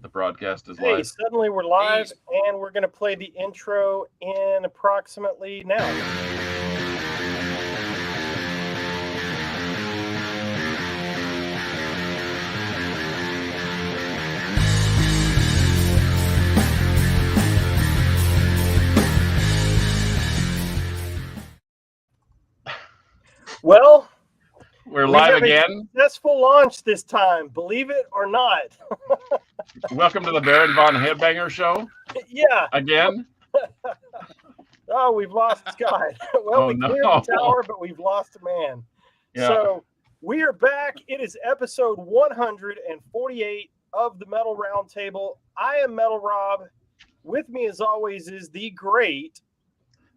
The broadcast is Hey, live. suddenly we're live, and we're going to play the intro in approximately now. Well, We're we live have a again. successful launch this time, believe it or not. Welcome to the Baron Von Headbanger Show Yeah. again. Oh, we've lost Scott. Well, Oh we no. cleared the tower, but we've lost a man. Yeah. So we are back. It is episode 148 of the Metal Roundtable. I am Metal Rob. With me, as always, is the great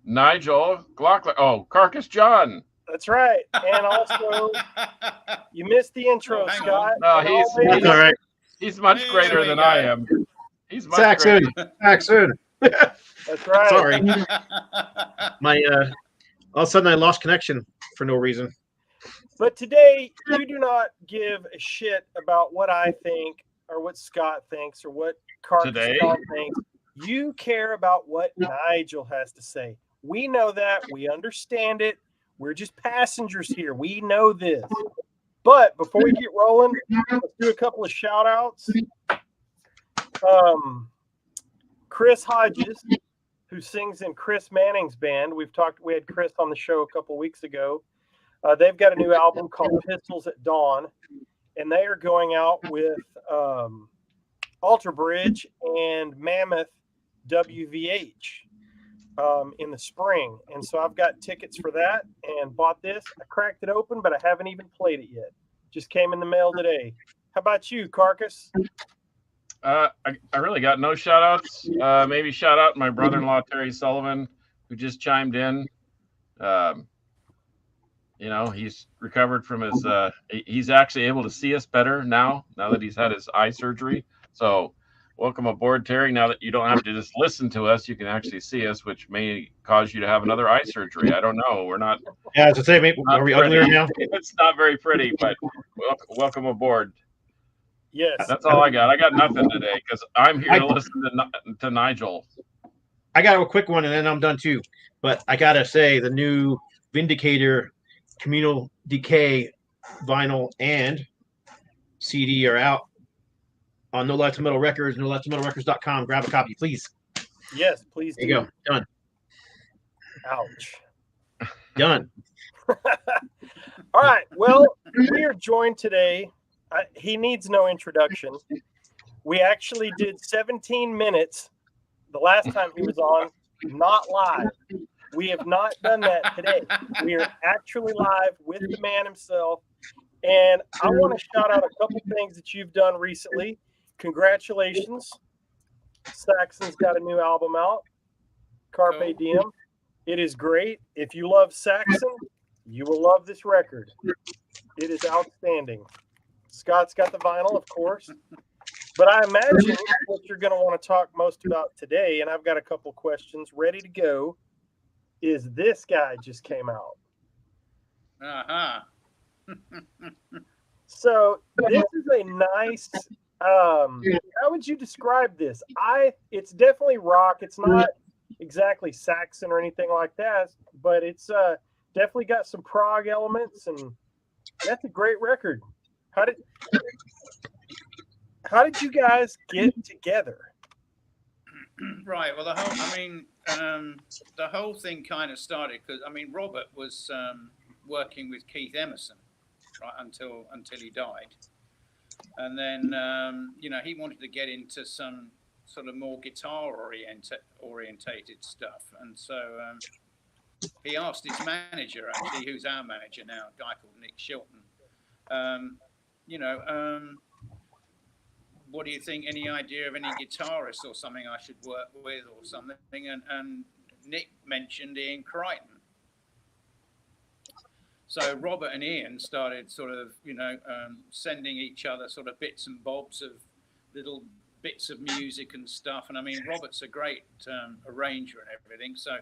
Nigel GLOCKLER. Oh, Carcass John. That's right. And also, you missed the intro, hang Scott. No, And he's always- All right. he's much There greater we than go. I am. He's much Saxon. greater. Saxon. That's right. Sorry. My all of a sudden I lost connection for no reason. But today, you do not give a shit about what I think or what Scott thinks or what Carcass Today? John thinks. You care about what Nigel has to say. We know that. We understand it. We're just passengers here. We know this. But before we get rolling, let's do a couple of shout outs. Chris Hodges, who sings in Chris Manning's band. We had Chris on the show a couple weeks ago. They've got a new album called Pistols at Dawn, and they are going out with Alter Bridge and Mammoth WVH in the spring. And so I've got tickets for that and bought this. I cracked it open, but I haven't even played it yet. Just came in the mail today. How about you, Carcass? I really got no shout outs. Maybe shout out my brother-in-law Terry Sullivan, who just chimed in. He's recovered from his he's actually able to see us better now that he's had his eye surgery. So welcome aboard, Terry. Now that you don't have to just listen to us, you can actually see us, which may cause you to have another eye surgery. I don't know. We're not. Yeah, as I say, maybe, are we uglier now? It's not very pretty, but welcome aboard. Yes. That's all I got. I got nothing today because I'm here to listen to Nigel. I got a quick one and then I'm done too. But I gotta say the new Vindicator Communal Decay vinyl and CD are out on No Life to Metal Records, NoLifeToMetalRecords.com. Grab a copy, please. Yes, please There do. you go. Done. Ouch. Done. All right. Well, we are joined today. He needs no introduction. We actually did 17 minutes the last time he was on, not live. We have not done that today. We are actually live with the man himself. And I want to shout out a couple things that you've done recently. Congratulations. Saxon's got a new album out, Carpe Diem. It is great. If you love Saxon, you will love this record. It is outstanding. Scott's got the vinyl, of course. But I imagine what you're going to want to talk most about today, and I've got a couple questions ready to go, is this guy just came out. So this is a nice, how would you describe this? It's definitely rock. It's not exactly Saxon or anything like that, but it's definitely got some prog elements, and that's a great record. How did you guys get together? Right. Well, the whole thing kind of started because Robert was working with Keith Emerson, right, until he died, and then he wanted to get into some sort of more guitar orientated stuff, and so he asked his manager, actually, who's our manager now, a guy called Nick Shilton. What do you think? Any idea of any guitarists or something I should work with or something? And Nick mentioned Ian Crichton. So Robert and Ian started sort of, sending each other sort of bits and bobs of little bits of music and stuff. And Robert's a great arranger and everything. So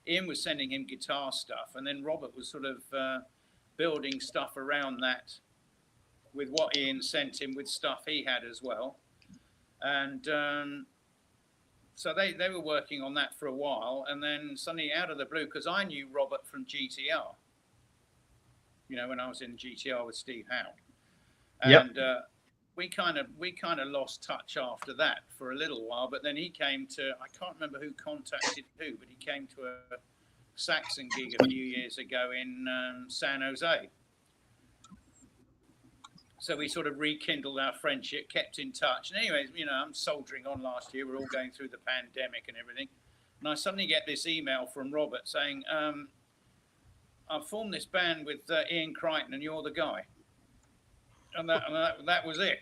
Ian was sending him guitar stuff. And then Robert was sort of building stuff around that with what Ian sent him with stuff he had as well. And so they were working on that for a while, and then suddenly out of the blue, because I knew Robert from GTR, when I was in GTR with Steve Howe, and we kind of lost touch after that for a little while. But then he came to, I can't remember who contacted who, but he came to a Saxon gig a few years ago in San Jose. So we sort of rekindled our friendship, kept in touch. And anyways, I'm soldiering on last year. We're all going through the pandemic and everything. And I suddenly get this email from Robert saying, I've formed this band with Ian Crichton and you're the guy. And that was it.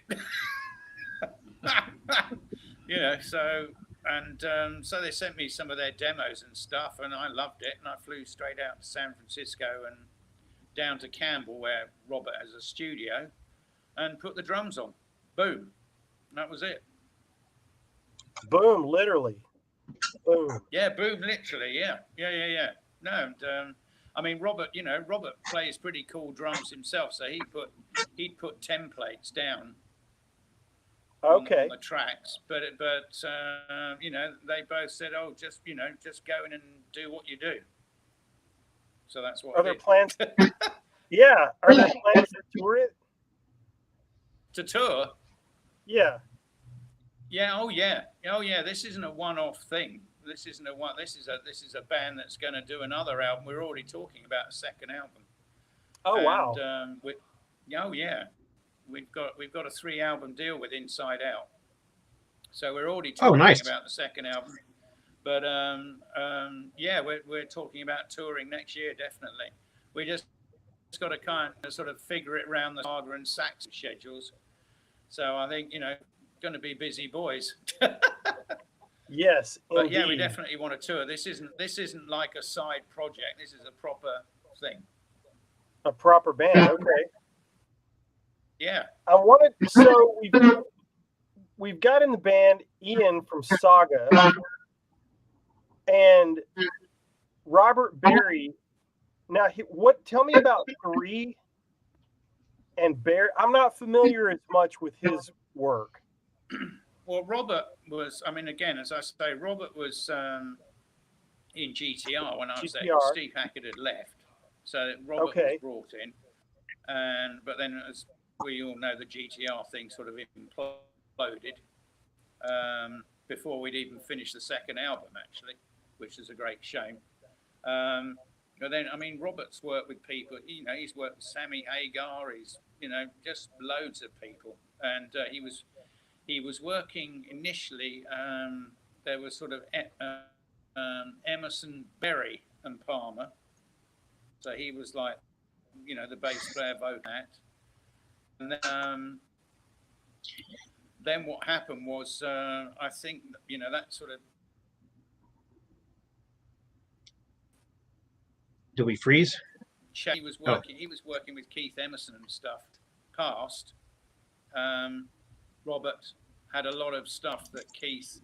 So they sent me some of their demos and stuff, and I loved it. And I flew straight out to San Francisco and down to Campbell, where Robert has a studio, and put the drums on. Boom. And that was it. Boom, literally. Boom. Yeah, boom, literally. Yeah. No, and Robert, Robert plays pretty cool drums himself, so he'd put templates down. Okay. On the tracks, but they both said, "Oh, just go in and do what you do." So that's what. Are there plans? Yeah. Are there plans to tour it? To tour? Yeah. Yeah. Oh yeah. This isn't a one-off thing. This isn't a one. This is a band that's going to do another album. We're already talking about a second album. Oh wow. We've got a 3-album deal with Inside Out, so we're already talking about the second album. But we're talking about touring next year, definitely. We just got to kind of sort of figure it around the Saga and Saxon schedules. So I think going to be busy boys. Yes, but indeed. yeah, we definitely want to tour. This isn't like a side project. This is a proper thing. A proper band. Okay. Yeah. So we've got in the band Ian from Saga and Robert Berry. Now, tell me about 3 and Berry. I'm not familiar as much with his work. Well, Robert was, again, as I say, Robert was in GTR when I was there. Steve Hackett had left. So Robert was brought in. But then, as we all know, the GTR thing sort of imploded before we'd even finished the second album, actually, which is a great shame. But then, Robert's worked with people. He's worked with Sammy Hagar. He's, just loads of people. And he was working initially. There was sort of Emerson, Berry, and Palmer. So he was like, the bass player vocat. And then what happened was, I think, that sort of. Do we freeze? He was working. He was working with Keith Emerson and stuff. Past. Robert had a lot of stuff that Keith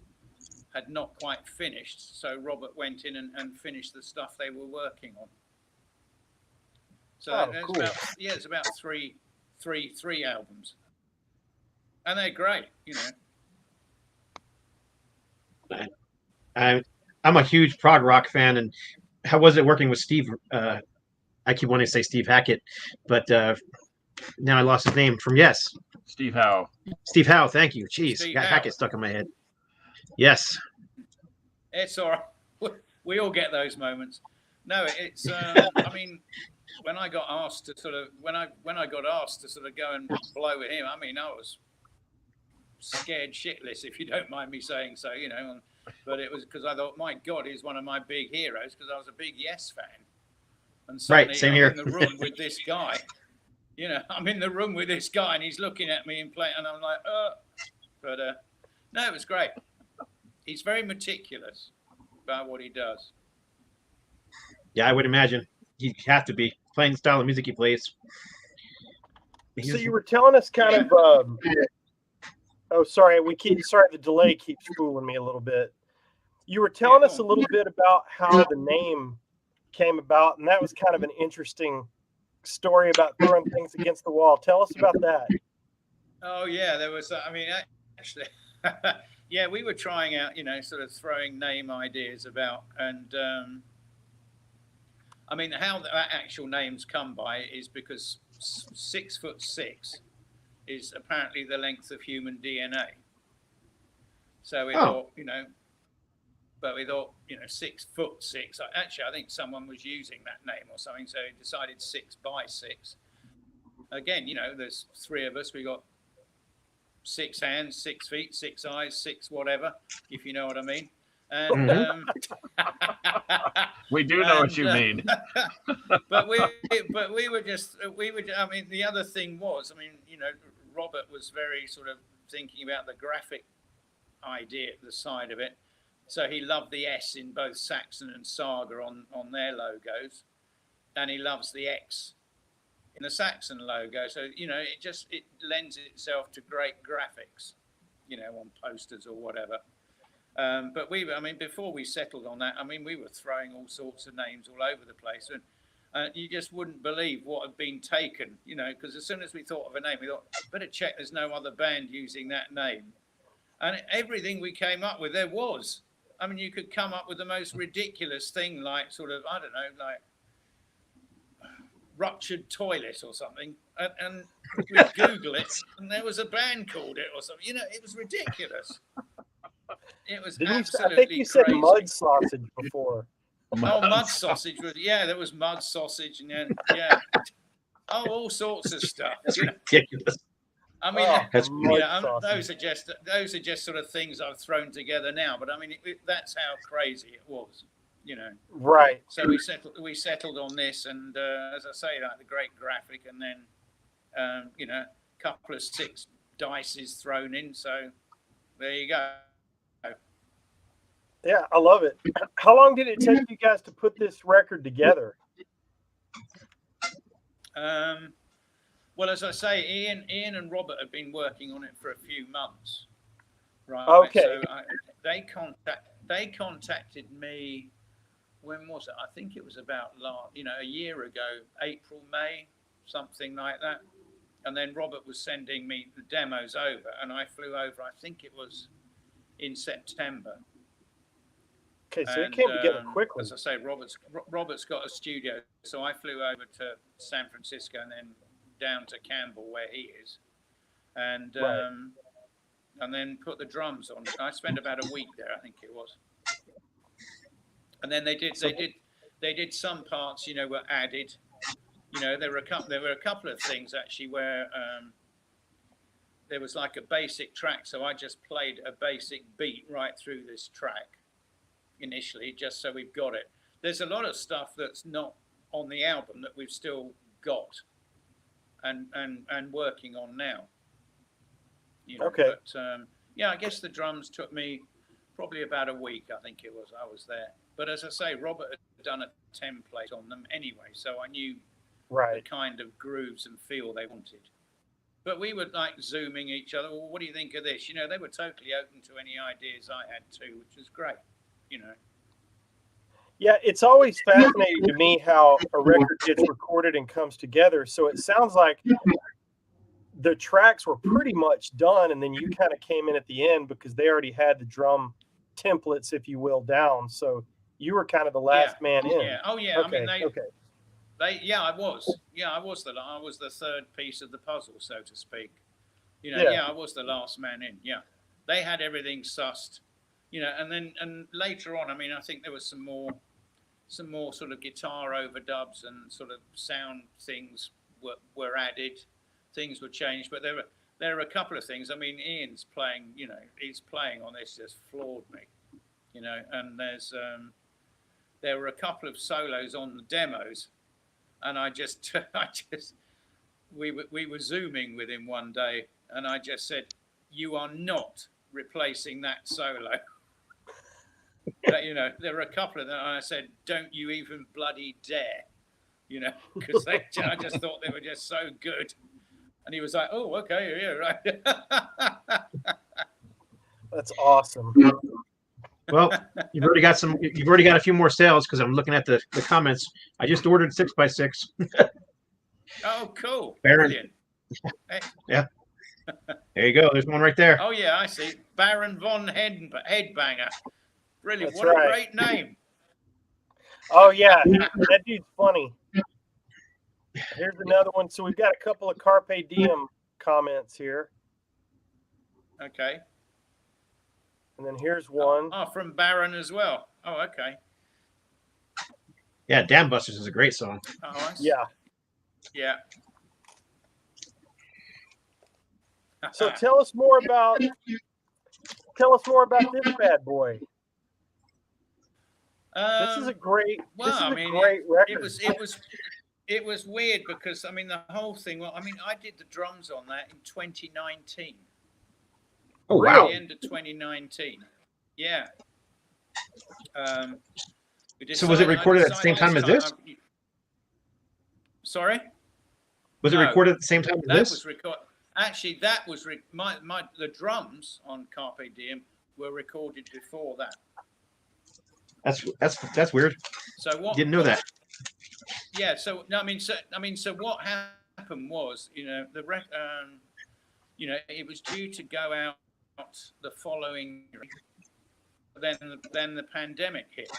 had not quite finished, so Robert went in and finished the stuff they were working on. So cool. It's about three albums, and they're great. I'm a huge prog rock fan, and how was it working with Steve? I keep wanting to say Steve Hackett, but now I lost his name from Yes. Steve Howe. Steve Howe, thank you. Jeez, got Hackett stuck in my head. Yes. It's all right. We all get those moments. No, it's. When I got asked to sort of go and blow with him, I was scared shitless, if you don't mind me saying so. But it was because I thought, my God, he's one of my big heroes, because I was a big Yes fan. And suddenly right, same here. I'm in the room with this guy. I'm in the room with this guy, and he's looking at me and playing, and I'm like, But no, it was great. He's very meticulous about what he does. Yeah, I would imagine he'd have to be playing the style of music he plays. So you were telling us kind of. Sorry, the delay keeps fooling me a little bit. You were telling us a little bit about how the name came about, and that was kind of an interesting story about throwing things against the wall. Tell us about that. Oh yeah, there was. Actually, Yeah, we were trying out, sort of throwing name ideas about, and I mean, how the actual names come by is because 6'6" is apparently the length of human DNA. So we thought, but we thought, 6'6". Actually, I think someone was using that name or something, so he decided 6x6. Again, there's three of us. We got 6 hands, 6 feet, 6 eyes, 6 whatever, if you know what I mean. And we do know what you mean. but we were I mean, the other thing was, I mean, Robert was very sort of thinking about the graphic idea at the side of it. So he loved the S in both Saxon and Saga on their logos, and he loves the X in the Saxon logo. So, it lends itself to great graphics, on posters or whatever. But before we settled on that, I mean, we were throwing all sorts of names all over the place, and you just wouldn't believe what had been taken, because as soon as we thought of a name, we thought, better check there's no other band using that name. And everything we came up with, there was. I mean, you could come up with the most ridiculous thing, like sort of, I don't know, like ruptured toilet or something, and we'd Google it, and there was a band called it or something. It was ridiculous. It was absolutely I think you said crazy. mud sausage before. Oh, mud sausage. There was mud sausage, and then, all sorts of stuff. Ridiculous. I mean, those those are just sort of things I've thrown together now. But I mean, that's how crazy it was, Right. So we settled on this, and as I say, like the great graphic, and then a couple of 6 dices thrown in. So there you go. Yeah, I love it. How long did it take you guys to put this record together? Well, as I say, Ian and Robert had been working on it for a few months, right? Okay. So they contacted me. When was it? I think it was about a year ago, April, May, something like that. And then Robert was sending me the demos over, and I flew over. I think it was in September. Okay, so it came together quickly. As I say, Robert's got a studio, so I flew over to San Francisco and then down to Campbell where he is, and and then put the drums on. I spent about a week there, I think it was, and then they did some parts, were added. There were a couple of things actually where there was like a basic track, so I just played a basic beat right through this track initially, just so we've got it. There's a lot of stuff that's not on the album that we've still got and working on now. Okay. But I guess the drums took me probably about a week. I think it was. I was there. But as I say, Robert had done a template on them anyway, so I knew the kind of grooves and feel they wanted. But we were like zooming each other. Well, what do you think of this? They were totally open to any ideas I had too, which was great. Yeah, it's always fascinating to me how a record gets recorded and comes together. So it sounds like the tracks were pretty much done, and then you kind of came in at the end because they already had the drum templates, if you will, down. So you were kind of the last man in. Yeah. Oh yeah. Okay. I mean, I was. Yeah, I was the third piece of the puzzle, so to speak. I was the last man in. Yeah, they had everything sussed. And later on, I mean, I think there was some more sort of guitar overdubs and sort of sound things were added, things were changed, but there are a couple of things. I mean, Ian's playing, he's playing on this just floored me, and there were a couple of solos on the demos, and we were zooming with him one day, and I just said, "You are not replacing that solo." But, there were a couple of them, and I said, "Don't you even bloody dare," because I just thought they were just so good. And he was like, "Oh, okay, yeah, right." That's awesome. Well, you've already got a few more sales because I'm looking at the comments. I just ordered 6x6. Oh, cool. Baron. Brilliant. Yeah. There you go. There's one right there. Oh yeah, I see. Baron von Headbanger. Brilliant. That's What right. a great name. Oh yeah, that dude's funny. Here's another one. So we've got a couple of Carpe Diem comments here, Okay. and then here's one. Oh, from Baron as well. Oh, okay. Yeah, Dam Busters is a great song. Oh, I see. Yeah. Yeah. So tell us more about this bad boy. This is a great. Well, this is I a mean, great record. It was weird because I mean the whole thing. Well, I mean, I did the drums on that in 2019. Oh At wow! the end of 2019. Yeah. So was it recorded at the same time as this? Sorry. Was it No, recorded at the same time as that this? was recorded. Actually, that was the drums on Carpe Diem were recorded before that. That's weird. So what? Didn't know that. Yeah. So no, I mean, so what happened was, you know, you know, it was due to go out the following year. Then the pandemic hit.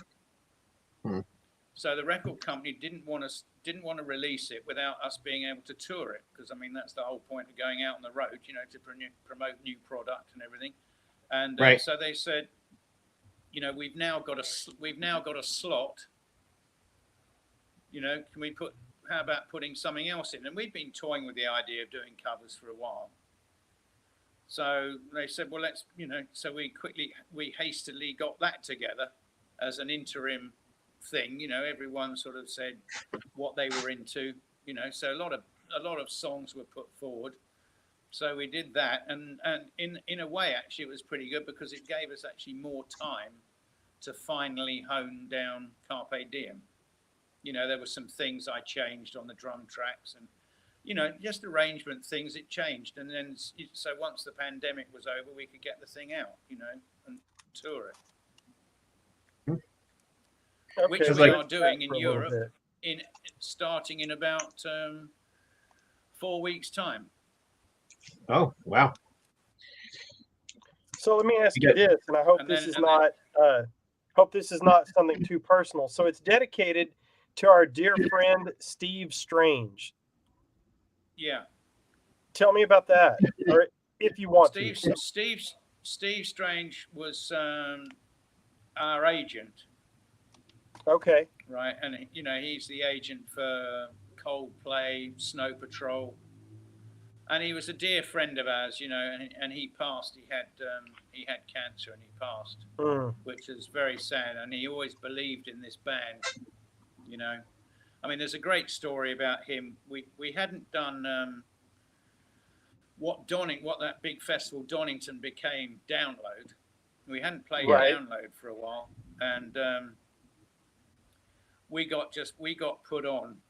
So the record company didn't want to release it without us being able to tour it, because I mean that's the whole point of going out on the road, you know, to promote new product and everything. And Right. So they said, you know, we've now got a slot. You know, how about putting something else in? And we've been toying with the idea of doing covers for a while. So they said, well, let's, you know, so we hastily got that together as an interim thing. You know, everyone sort of said what they were into, you know, so a lot of songs were put forward. So we did that, and in a way, actually, it was pretty good because it gave us actually more time to finally hone down Carpe Diem. You know, there were some things I changed on the drum tracks, and you know, just arrangement things, it changed. And then, so once the pandemic was over, we could get the thing out, you know, and tour it. Okay, Which we are doing in Europe, starting in about 4 weeks' time. Oh wow! So let me ask you this, and I hope hope this is not something too personal. So it's dedicated to our dear friend Steve Strange. Yeah. Tell me about that, or if you want to. Steve Strange was our agent. Okay. Right, and you know he's the agent for Coldplay, Snow Patrol, and he was a dear friend of ours. You know, and he passed. He had cancer and he passed, which is very sad. And he always believed in this band. You know, I mean, there's a great story about him. We hadn't done what that big festival Donington became Download. We hadn't played Download for a while, and we got put on.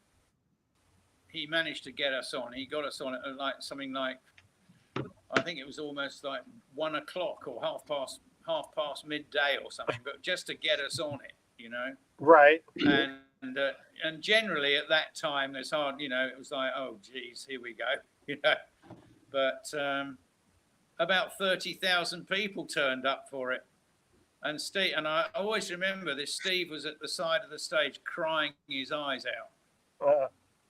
He managed to get us on. He got us on at like something like, I think it was almost like 1 o'clock or half past midday or something, but just to get us on it, you know. Right. And generally at that time, there's hard, you know, it was like, oh geez, here we go, you know. But about 30,000 people turned up for it. And Steve, and I always remember this. Steve was at the side of the stage crying his eyes out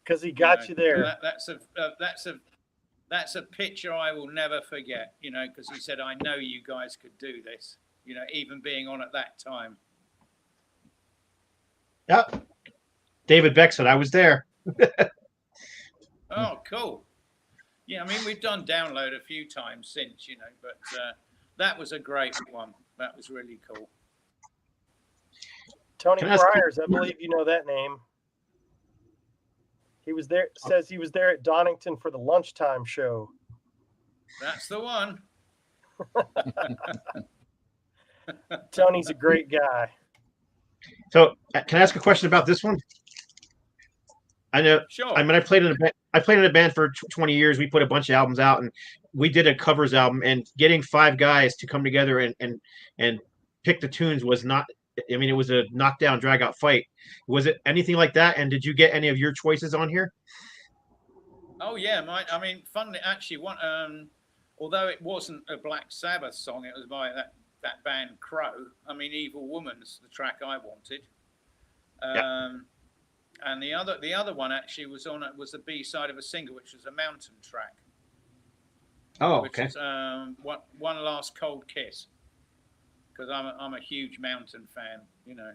because he got you there. That's a picture I will never forget. You know, because he said, "I know you guys could do this." You know, even being on at that time. Yep. David Beck said I was there. Oh, cool. Yeah, I mean we've done Download a few times since, you know, but that was a great one. That was really cool. Tony Fryers, I believe you know that name. He was there. Says he was there at Donington for the lunchtime show. That's the one. Tony's a great guy. So, can I ask a question about this one? I know. Sure. I mean, I played in a band for 20 years. We put a bunch of albums out, and we did a covers album. And getting 5 guys to come together and pick the tunes was not. I mean, it was a knockdown, drag out fight. Was it anything like that? And did you get any of your choices on here? Oh yeah, I mean, funnily, actually, although it wasn't a Black Sabbath song, it was by that band Crow. I mean, Evil Woman's the track I wanted. And the other one actually was the B-side of a single, which was a Mountain track. Oh, which okay. is One Last Cold Kiss, because I'm a huge Mountain fan, you know.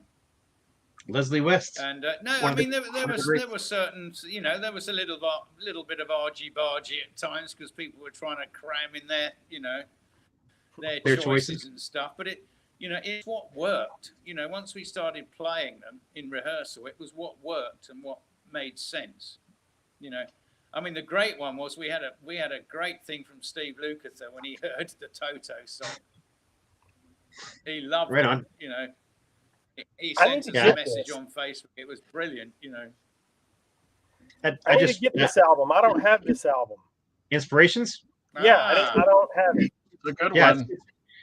Leslie West. And no, I mean there were certain, you know, there was a little bit of argy-bargy at times because people were trying to cram in their, you know, their choices and stuff. But it, you know, it's what worked. You know, once we started playing them in rehearsal, it was what worked and what made sense. You know, I mean, the great one was we had a great thing from Steve Lukather when he heard the Toto song. He loved it. On. You know, he sent us a message on Facebook. It was brilliant. You know, I need to get this album. I don't have this album. Inspirations? Yeah, I don't have it. It's a good one.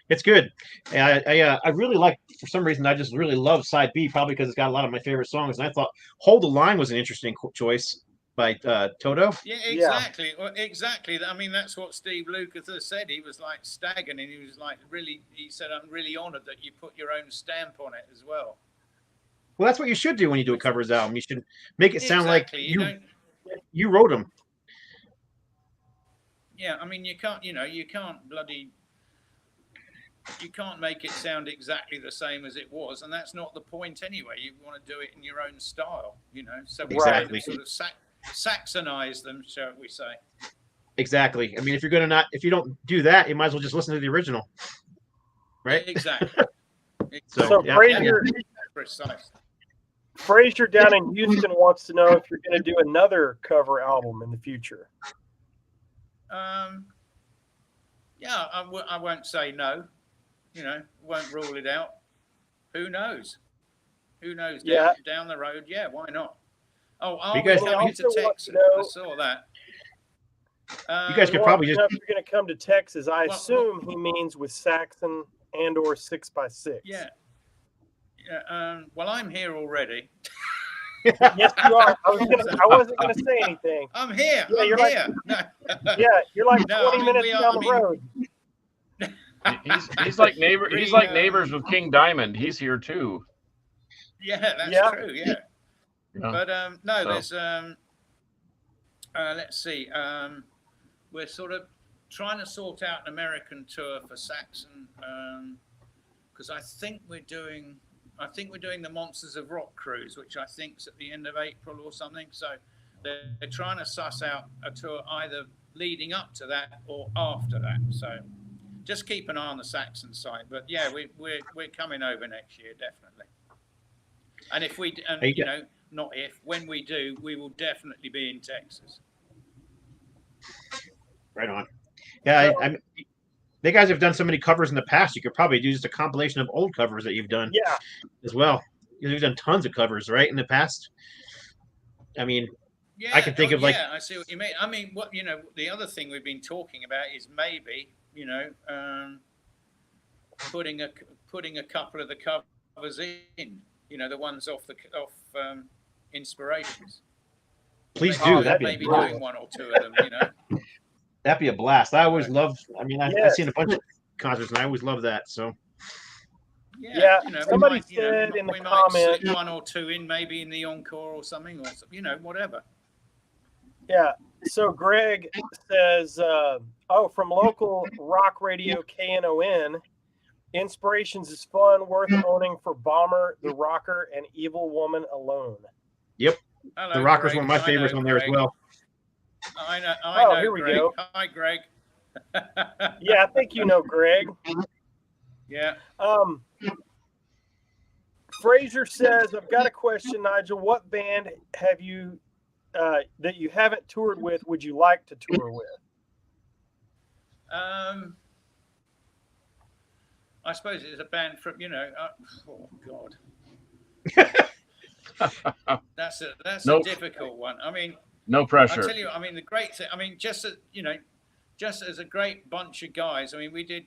It's good. I really like, for some reason, I just really love side B, probably because it's got a lot of my favorite songs. And I thought Hold the Line was an interesting choice by Toto. Yeah, exactly. Well, exactly. I mean, that's what Steve Lukather said. He was like staggering, and he was like, really, he said, I'm really honored that you put your own stamp on it as well. Well, that's what you should do when you do a covers album. You should make it sound like you wrote them. Yeah, I mean, you can't make it sound exactly the same as it was, and that's not the point anyway. You want to do it in your own style, you know. So we sort of Saxonize them, shall we say? Exactly. I mean, if you don't do that, you might as well just listen to the original, right? Exactly. So Fraser down in Houston wants to know if you're going to do another cover album in the future. Yeah, I won't say no. You know, won't rule it out. Who knows? Who knows? Down the road, yeah, why not? Oh, are we coming to Texas? I saw that. You guys could probably just. If you're going to come to Texas, I assume he means with Saxon and/or 6x6. Yeah. Yeah. Well, I'm here already. Yes, you are. I wasn't going to say anything. I'm here. Yeah, you're you're like 20 minutes down the road. He's like neighbor. He's like neighbors with King Diamond. He's here too. Yeah, that's true. Yeah. But there's let's see. We're sort of trying to sort out an American tour for Saxon because I think we're doing the Monsters of Rock cruise, which I think is at the end of April or something. So they're trying to suss out a tour either leading up to that or after that. So just keep an eye on the Saxon side. But yeah, we're coming over next year, definitely. And if we, you know, not if, when we do, we will definitely be in Texas. Right on. Yeah, the guys have done so many covers in the past. You could probably do just a compilation of old covers that you've done. Yeah. As well. You've done tons of covers, right, in the past. I mean, I can think of like. Yeah, I see what you mean. I mean, what the other thing we've been talking about is maybe putting a couple of the covers in. You know, the ones off Inspirations. Please do. Maybe doing one or two of them. You know. That'd be a blast. I always loved. I mean, I've seen a bunch of concerts, and I always love that. So. Yeah. Somebody said in the comments, might slip one or two in, maybe in the encore or something, or whatever. Yeah. So Greg says, from local rock radio KNON, Inspirations is fun, worth owning for Bomber, The Rocker, and Evil Woman alone. Yep. Hello, The Rocker's Greg. one of my favorites on there as well. I know. Here we Greg. go. Hi, Greg. Yeah, I think you know Greg. Yeah. Fraser says, I've got a question, Nigel. What band have you that you haven't toured with would you like to tour with? I suppose it's a band from, oh God. That's a difficult one. I mean, no pressure. I tell you, I mean, the great thing, I mean, just as a great bunch of guys, I mean, we did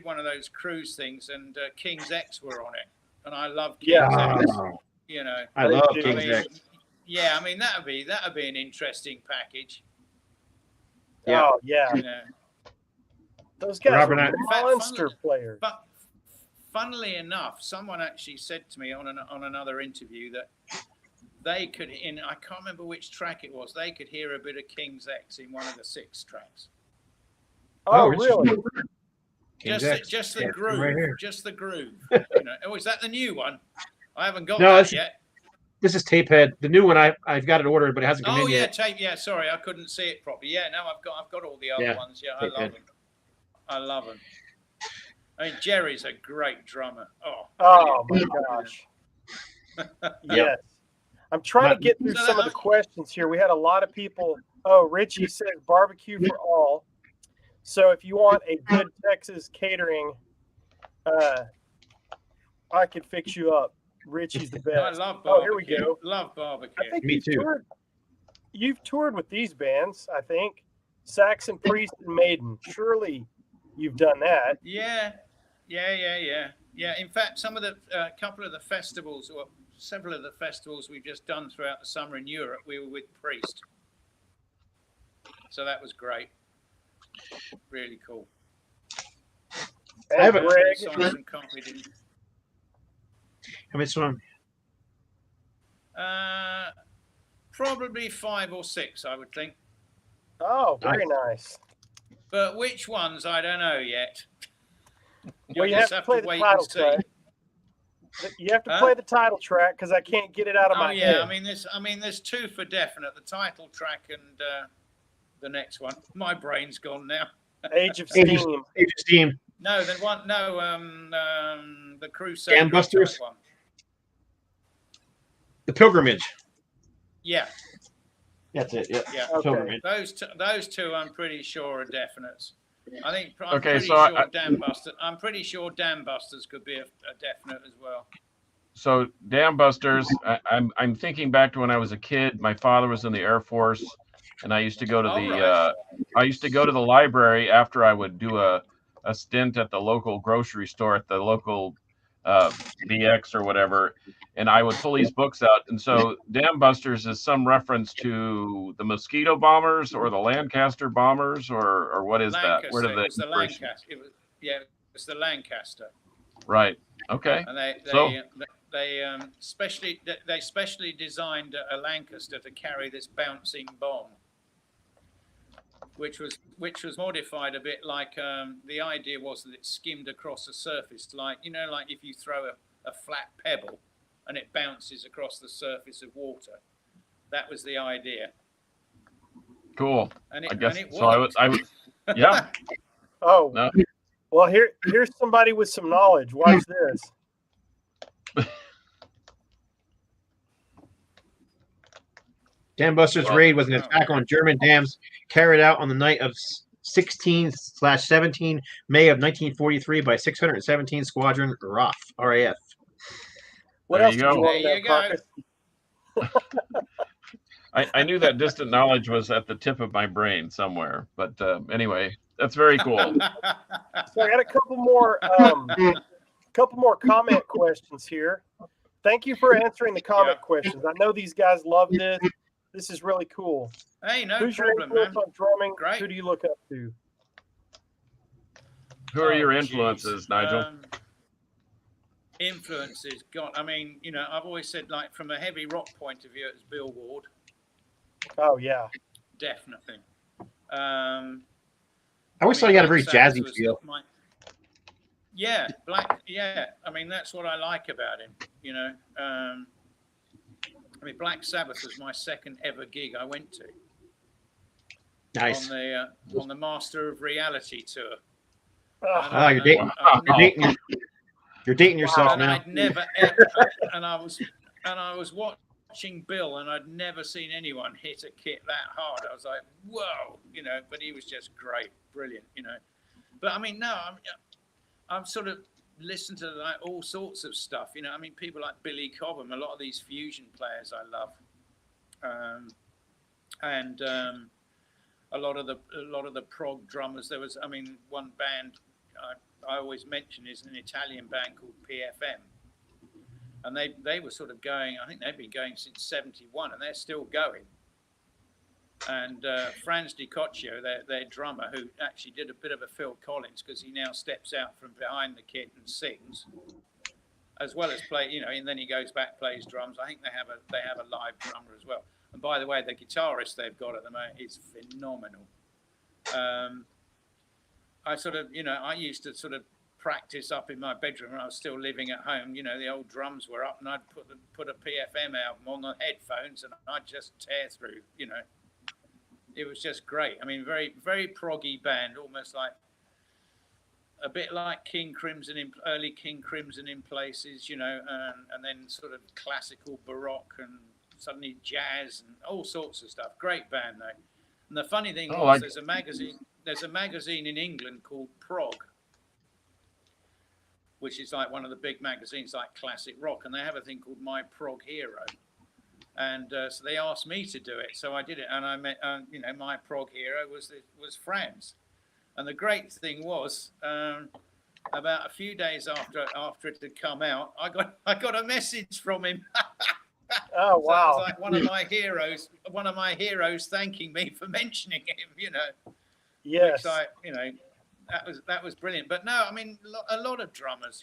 one of those cruise things, and King's X were on it, and I love King's X. I love King's X. Yeah, I mean, that'd be an interesting package. Yeah. Oh yeah. Those guys Robert, are I- monster players. But funnily enough, someone actually said to me on another interview that they could, I can't remember which track it was, they could hear a bit of King's X in one of the 6 tracks. Oh, really? Just the groove, right here. just the groove. Oh, is that the new one? I haven't got No, that yet. This is Tapehead. The new one I've got it ordered, but it hasn't come Oh in yeah, yet. tape. Yeah, sorry, I couldn't see it properly. Yeah, no, I've got all the other ones. Yeah, I love them. I love them. I mean, Jerry's a great drummer. Oh my gosh. Yes. I'm trying to get through some of the questions here. We had a lot of people. Oh, Richie says barbecue for all. So if you want a good Texas catering, I could fix you up. Richie's the best. I love barbecue. Oh, here we go. Love barbecue. I think Me too. You've toured with these bands, I think. Saxon, Priest, and Maiden. Surely you've done that. Yeah. In fact, some of the couple of the festivals, or several of the festivals we've just done throughout the summer in Europe, we were with Priest. So that was great. Really cool. I have a Greg. How much one? Probably 5 or 6, I would think. Oh, very nice. But which ones, I don't know yet. Well, you have to play the title track. You have to play the title track because I can't get it out of my head. I mean, there's 2 for definite: the title track and the next one. My brain's gone now. Age of Steam. Age of Steam. No, the one. No, the Crusade. Dam Busters. One. The Pilgrimage. Yeah. That's it. Yeah. Yeah. Okay. Those two, I'm pretty sure are definites. I think. I'm pretty sure Dam Busters could be a definite as well. So Dam Busters, I'm thinking back to when I was a kid. My father was in the Air Force, and I used to go to the library after I would do a stint at the local grocery store, at the local VX or whatever, and I would pull these books out. And so Dam Busters is some reference to the Mosquito bombers or the Lancaster bombers, or what is Lancaster. that? Where did it was the Lancaster. It was the Lancaster. Right. Okay. And they specially designed a Lancaster to carry this bouncing bomb, which was modified a bit like the idea was that it skimmed across a surface, like if you throw a flat pebble and it bounces across the surface of water. That was the idea. Cool. And I guess and it so. I would. Yeah. Oh. No. Well, here's somebody with some knowledge. Watch this. Dam Busters raid was an attack on German dams carried out on the night of 16/17 May of 1943 by 617 Squadron RAF. RAF. What There else you did you go. want to know, Carcass? I knew that distant knowledge was at the tip of my brain somewhere, but anyway, that's very cool. So I got a couple more comment questions here. Thank you for answering the comment questions. I know these guys love this. This is really cool. Hey, no Who's problem, your influence man. on drumming? Great. Who do you look up to? Who are your influences, Nigel? Influences, God. I mean, I've always said, like, from a heavy rock point of view, it's Bill Ward. Oh yeah, definitely. I always thought he had a very jazzy feel. Black. Yeah, I mean that's what I like about him. I mean, Black Sabbath was my second ever gig I went to. Nice. On the Master of Reality tour. You're dating. You're dating yourself and now. I'd never ever, and I was watching Bill, and I'd never seen anyone hit a kit that hard. I was like, whoa, But he was just great, brilliant, But I mean, no, I'm sort of listened to like all sorts of stuff, I mean, people like Billy Cobham, a lot of these fusion players I love, and a lot of the prog drummers. There was, I mean, one band I always mention is an Italian band called PFM, and they were sort of going. I think they've been going since '71, and they're still going. And Franz Di Coccio, their drummer, who actually did a bit of a Phil Collins because he now steps out from behind the kit and sings, as well as play, and then he goes back, plays drums. I think they have a live drummer as well. And by the way, the guitarist they've got at the moment is phenomenal. I sort of, I used to sort of practice up in my bedroom when I was still living at home. The old drums were up, and I'd put a PFM album on the headphones, and I'd just tear through. It was just great. I mean, very, very proggy band, almost like a bit like King Crimson, early King Crimson in places, and then sort of classical baroque and suddenly jazz and all sorts of stuff. Great band though. And the funny thing was, there's a magazine in England called Prog, which is like one of the big magazines like classic rock, and they have a thing called My Prog Hero. And so they asked me to do it, so I did it, and I met, my prog hero was Franz. And the great thing was, about a few days after it had come out, I got a message from him. Oh wow! So it was like one of my heroes thanking me for mentioning him. Yes. Which that was brilliant. But no, I mean, a lot of drummers.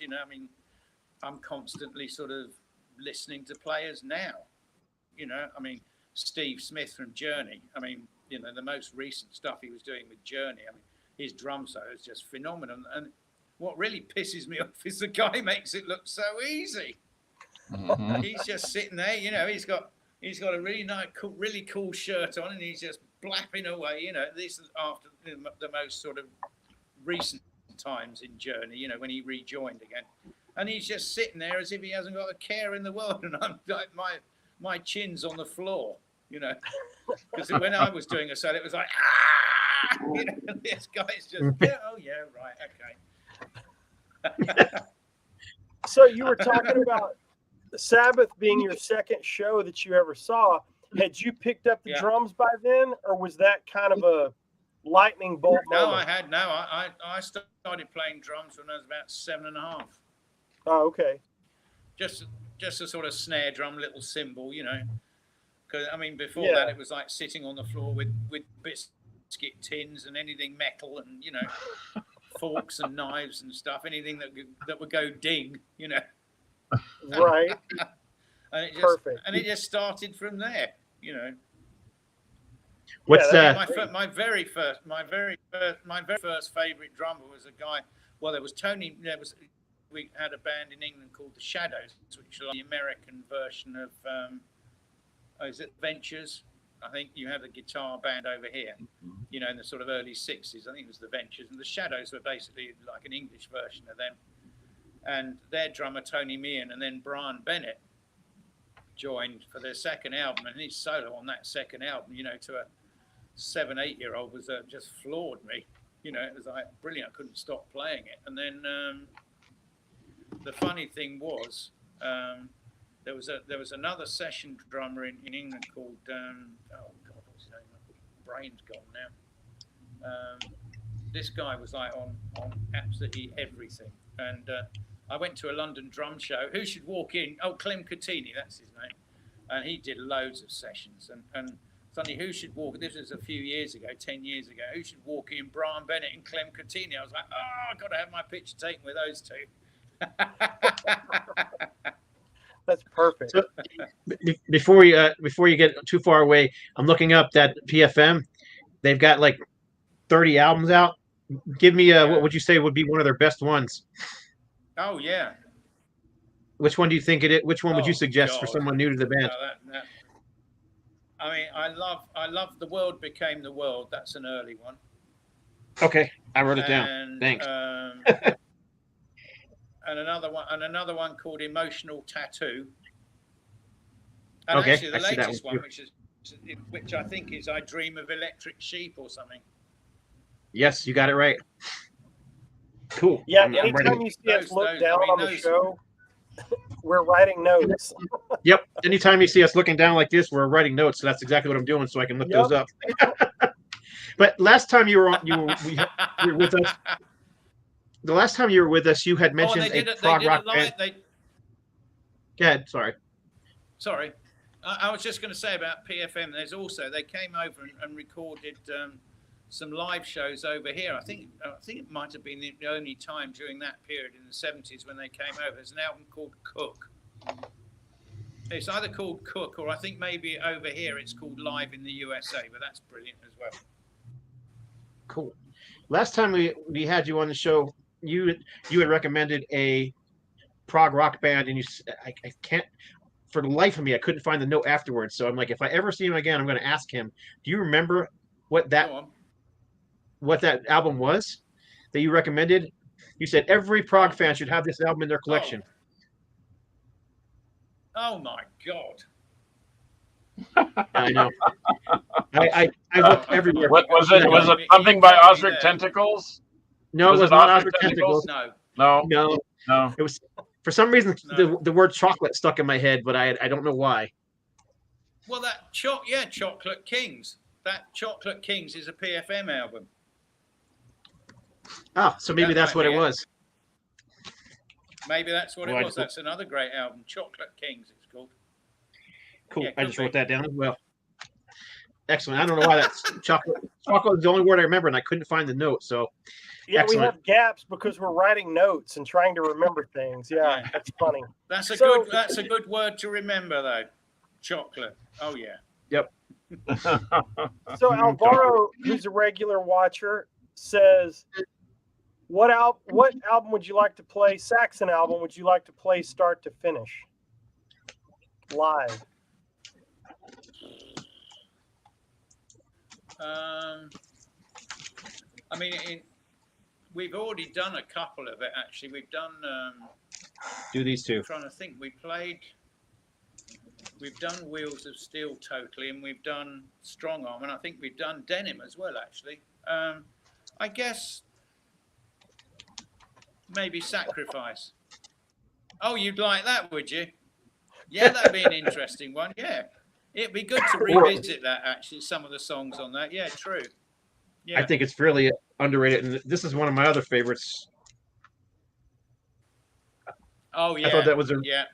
I'm constantly sort of listening to players now. I mean, Steve Smith from Journey. I mean, the most recent stuff he was doing with Journey. I mean, his drum solo is just phenomenal. And what really pisses me off is the guy makes it look so easy. Mm-hmm. He's just sitting there. He's got a really nice, really cool shirt on, and he's just blapping away. This is after the most sort of recent times in Journey. When he rejoined again, and he's just sitting there as if he hasn't got a care in the world. And I'm like, my chin's on the floor, because when I was doing a solo, it was like, this guy's just, oh yeah, right, okay. So you were talking about Sabbath being your second show that you ever saw. Had you picked up the drums by then, or was that kind of a lightning bolt moment? I started playing drums when I was about 7.5. Oh, okay. Just a sort of snare drum, little cymbal, because I mean, before that it was like sitting on the floor with biscuit tins and anything metal and forks and knives and stuff, anything that would go ding, Right. And Perfect. And it just started from there, What's my very first favorite drummer was a guy. Well, there was Tony. We had a band in England called the Shadows, which was the American version of, is it Ventures? I think you have a guitar band over here, in the sort of early 60s. I think it was the Ventures. And the Shadows were basically like an English version of them. And their drummer, Tony Meehan, and then Brian Bennett joined for their second album. And his solo on that second album, to a 7-8-year-old was just floored me. It was like brilliant. I couldn't stop playing it. And then... the funny thing was, there was another session drummer in England called what's his name? Brain's gone now. This guy was like on absolutely everything, and I went to a London drum show. Who should walk in? Oh, Clem Catini, that's his name, and he did loads of sessions. And suddenly, who should walk? This was a few years ago, 10 years ago. Who should walk in? Brian Bennett and Clem Catini. I was like, I've got to have my picture taken with those two. That's perfect. So, before you get too far away, I'm looking up that PFM. They've got like 30 albums out. Give me what would you say would be one of their best ones? Oh yeah. Which one do you think it is? Which one would you suggest for someone new to the band? I mean, I love The World Became the World. That's an early one. Okay, I wrote it down. Thanks. And another one called Emotional Tattoo. And okay, actually the latest one, which I think is I Dream of Electric Sheep or something. Yes, you got it right. Cool. Yeah, anytime you see us look down on the show, we're writing notes. Yep. Anytime you see us looking down like this, we're writing notes. So that's exactly what I'm doing, so I can look those up. But last time you were with us. The last time you were with us, you had mentioned a prog rock band. Go ahead. Sorry. I was just going to say about PFM. They came over and recorded some live shows over here. I think it might have been the only time during that period in the 70s when they came over. There's an album called Cook. It's either called Cook or I think maybe over here it's called Live in the USA, but that's brilliant as well. Cool. Last time we had you on the show, you had recommended a prog rock band, and I can't, for the life of me, I couldn't find the note afterwards. So I'm like, if I ever see him again, I'm going to ask him. Do you remember what that album was that you recommended? You said every prog fan should have this album in their collection. Oh my God. I know. I looked everywhere. What was it? Was it something by Osric Tentacles? No, it was not Osric Tentacles. No. It was, for some reason, the word chocolate stuck in my head, but I don't know why. Well, Chocolate Kings. That Chocolate Kings is a PFM album. So maybe that's what it was. Maybe that's what it was. That's another great album. Chocolate Kings, it's called. Cool. Yeah, I just wrote that down as well. Excellent. I don't know why that's chocolate. Chocolate is the only word I remember, and I couldn't find the note. So, yeah, excellent. We have gaps because we're writing notes and trying to remember things. Yeah, that's funny. That's a good word to remember, though. Chocolate. Oh yeah. Yep. So Alvaro, who's a regular watcher, says, What album would you like to play? Saxon album would you like to play start to finish? Live. I mean, we've already done a couple of it. Actually, we've done. Do these two. I'm trying to think. We've done Wheels of Steel totally, and we've done Strong Arm, and I think we've done Denim as well. Actually, I guess maybe Sacrifice. Oh, you'd like that, would you? Yeah, that'd be an interesting one. Yeah. It'd be good to revisit that, actually, some of the songs on that. Yeah, true. Yeah. I think it's fairly underrated, and this is one of my other favorites. Oh, yeah. I thought that was yeah.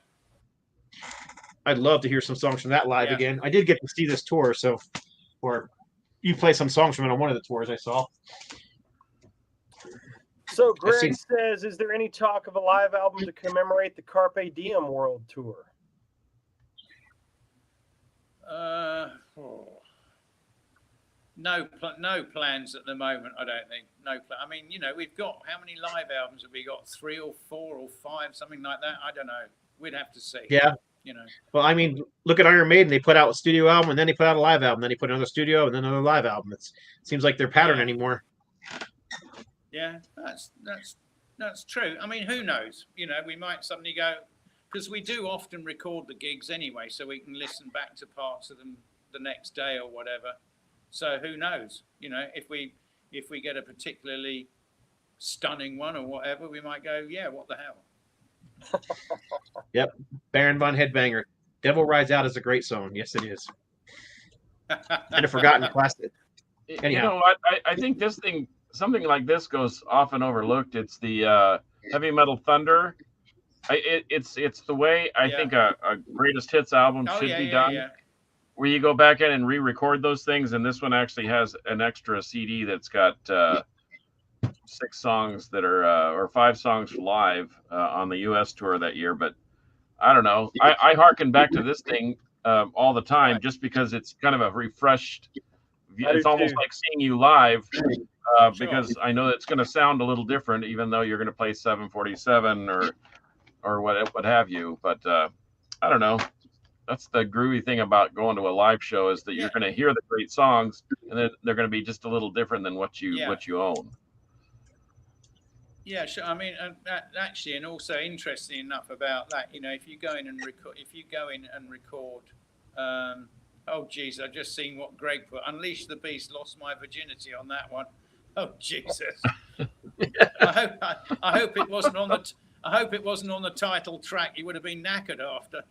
I'd love to hear some songs from that live again. I did get to see this tour, or you play some songs from it on one of the tours I saw. So Greg says, is there any talk of a live album to commemorate the Carpe Diem World Tour? No plans at the moment. I don't think. I mean, we've got how many live albums have we got? 3 or 4 or 5, something like that. I don't know. We'd have to see. Yeah. Well, I mean, look at Iron Maiden. They put out a studio album, and then they put out a live album. Then they put another studio, and then another live album. It seems like their pattern anymore. Yeah, that's true. I mean, who knows? We might suddenly go, because we do often record the gigs anyway, so we can listen back to parts of them the next day or whatever. So who knows? If we get a particularly stunning one or whatever, we might go, yeah, what the hell? Yep. Baron von Headbanger. Devil Rides Out is a great song. Yes, it is. And a forgotten classic. Anyhow. You know what? I think something like this goes often overlooked. It's the Heavy Metal Thunder. It's the way I think a greatest hits album should be done. Yeah. Where you go back in and re-record those things, and this one actually has an extra CD that's got 6 songs that are or 5 songs live on the U.S. tour that year. But I don't know. I hearken back to this thing all the time just because it's kind of a refreshed. It's almost like seeing you live because I know it's going to sound a little different, even though you're going to play 747 or what have you. But I don't know. That's the groovy thing about going to a live show is that you're going to hear the great songs, and they're going to be just a little different than what you own. Yeah, sure. I mean, actually, and also interesting enough about that, if you go in and record, oh geez, I've just seen what Greg put. Unleash the Beast, lost my virginity on that one. Oh Jesus! I hope it wasn't on the. I hope it wasn't on the title track. You would have been knackered after.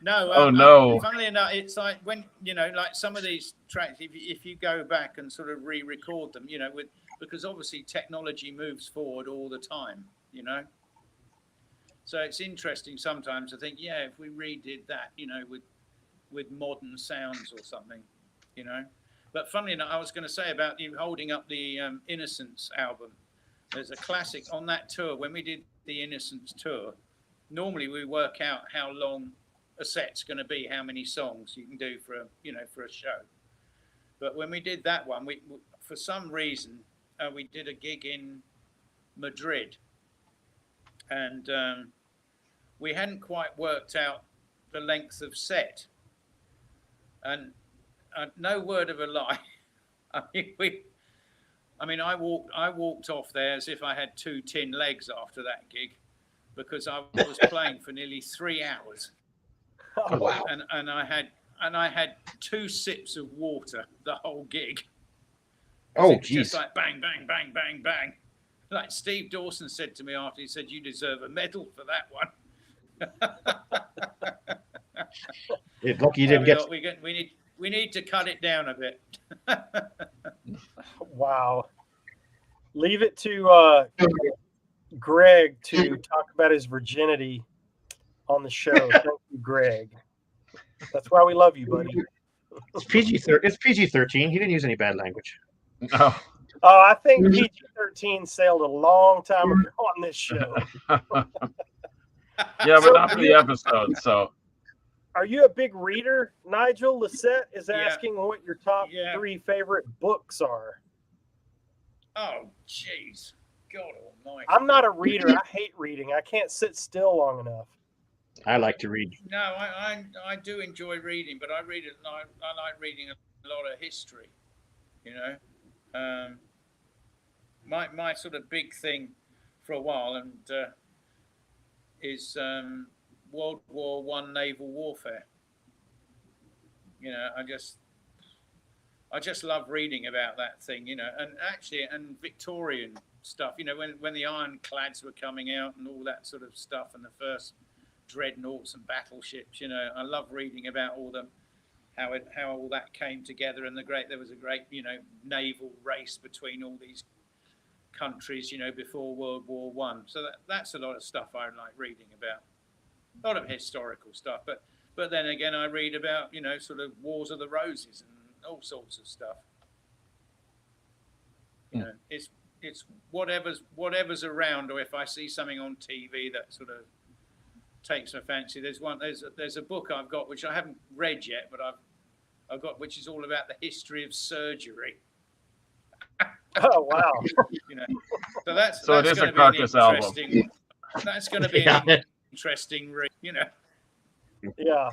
No. No. Funnily enough, it's like when like some of these tracks, if you go back and sort of re-record them, because obviously technology moves forward all the time, So it's interesting sometimes to think, yeah, if we redid that, with modern sounds or something, you know. But funnily enough, I was going to say about you holding up the Innocence album. There's a classic on that tour. When we did the Innocence tour, normally we work out how long a set's going to be, how many songs you can do for a show. But when we did that one, we for some reason we did a gig in Madrid, and we hadn't quite worked out the length of set. And no word of a lie, I walked off there as if I had two tin legs after that gig, because I was playing for nearly 3 hours. Oh, wow. And I had 2 sips of water the whole gig. Oh, Just geez. like bang, bang, bang, bang, bang. Like Steve Dawson said to me after, he said, "You deserve a medal for that one." It's lucky you didn't get. We need to cut it down a bit. Wow. Leave it to Greg to talk about his virginity on the show. Thank you, Greg. That's why we love you, buddy. It's PG-13. He didn't use any bad language. No. Oh, I think PG-13 sailed a long time ago on this show. Yeah, but not for the episode. So, are you a big reader? Nigel Lisette is asking what your top 3 favorite books are. Oh, jeez. God almighty. I'm not a reader. I hate reading. I can't sit still long enough. I like to read. No, I do enjoy reading, but I like reading a lot of history, you know. My sort of big thing for a while is World War I naval warfare. You know, I just love reading about that thing, you know, and Victorian stuff, you know, when the ironclads were coming out and all that sort of stuff, and the first dreadnoughts and battleships, you know. I love reading about all them, how all that came together, and there was a great, you know, naval race between all these countries, you know, before World War One. So that's a lot of stuff I like reading about. A lot of historical stuff, but then again, I read about, you know, sort of Wars of the Roses and all sorts of stuff. You know, it's whatever's around, or if I see something on TV that sort of takes my fancy. There's a book I've got which I haven't read yet, but I've got, which is all about the history of surgery. Oh wow! You know, so it is a Carcass album. That's going to be an interesting read, you know. Yeah.